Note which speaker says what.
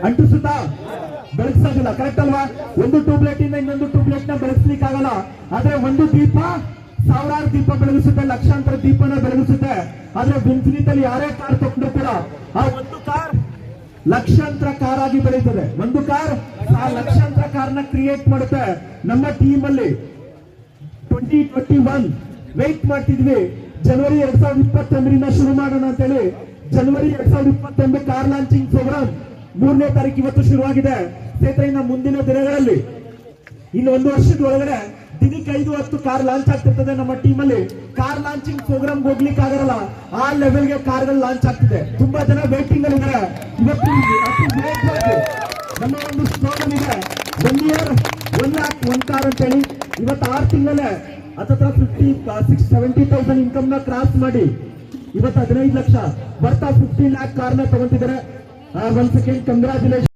Speaker 1: ಅಂಟಿಸುತ್ತಾ ಬೆಳಗ್ಸೋದಿಲ್ಲ. Correct ಅಲ್ವಾ? ಒಂದು tube light ಇಂದ ಇನ್ನೊಂದು ಟ್ಯೂಬ್ಲೈಟ್ ನ ಬೆಳಗ್ಸ್ಲಿಕ್ಕೆ ಆಗಲ್ಲ. ಆದ್ರೆ ಒಂದು ದೀಪ ಸಾವಿರಾರು ದೀಪ ಬೆಳಗಿಸುತ್ತೆ, ಲಕ್ಷಾಂತರ ದೀಪನ ಬೆಳಗಿಸುತ್ತೆ. ಆದ್ರೆ ಬಿನ್ಸಿನಿತಲ್ಲಿ ಯಾರೇ ಕಾರ್ ತಗೊಂಡ್ರು ಕೂಡ ಆ ಒಂದು ಕಾರ್ ಲಕ್ಷಾಂತರ ಕಾರ್ ಆಗಿ ಬೆಳೀತದೆ. ಒಂದು ಕಾರ್ ಆ ಲಕ್ಷಾಂತರ ಕಾರ್ನ ಕ್ರಿಯೇಟ್ ಮಾಡುತ್ತೆ. ನಮ್ಮ ಟೀಮ್ ಅಲ್ಲಿ 2021 ವೇಟ್ ಮಾಡ್ತಿದ್ವಿ. ಜನವರಿ 2021 ಶುರು ಮಾಡೋಣ ಅಂತ ಹೇಳಿ ಜನವರಿ 2021 ಕಾರ್ ಲಾಂಚಿಂಗ್ ಪ್ರೋಗ್ರಾಮ್ 3ನೇ ತಾರೀಕು ಇವತ್ತು ಶುರುವಾಗಿದೆ. ಸ್ನೇಹಿತರೆ, ಇನ್ನು ಮುಂದಿನ ದಿನಗಳಲ್ಲಿ ಇನ್ನು ಒಂದು ವರ್ಷದ ಒಳಗಡೆ ದಿನಕ್ಕೆ 5-10 ಕಾರ್ ಲಾಂಚ್ ಆಗ್ತಿರ್ತದೆ. ನಮ್ಮ ಟೀಮ್ ಅಲ್ಲಿ ಕಾರ್ ಲಾಂಚಿಂಗ್ ಪ್ರೋಗ್ರಾಮ್ ಹೋಗ್ಲಿಕ್ಕೆ ಆಗಲ್ಲ, ಆ ಲೆವೆಲ್ಗೆ ಕಾರ್ಗಳು ಲಾಂಚ್ ಆಗ್ತಿದೆ. ತುಂಬಾ ಜನ ವೇಟಿಂಗ್ ಅಲ್ಲಿ ಇದ್ದಾರೆ. ಇವತ್ತು ನಮ್ಮ ಒಂದು ಸ್ಲೋಗನ್ ಇದೆ, 1 year 1 lakh 1 car ಅಂತ ಹೇಳಿ. ಇವತ್ತು 6 ತಿಂಗಳೇ ಹತ್ರ 70,000 ಇನ್ಕಮ್ ನ ಕ್ರಾಸ್ ಮಾಡಿ ಇವತ್ತು 15 ಲಕ್ಷ ಬರ್ತಾ 15 lakh ಕಾರ್ನ ತಗೊಂತಿದ್ದಾರೆ. 1 ಸೆಕೆಂಡ್, ಕಂಗ್ರಾಚುಲೇಷನ್.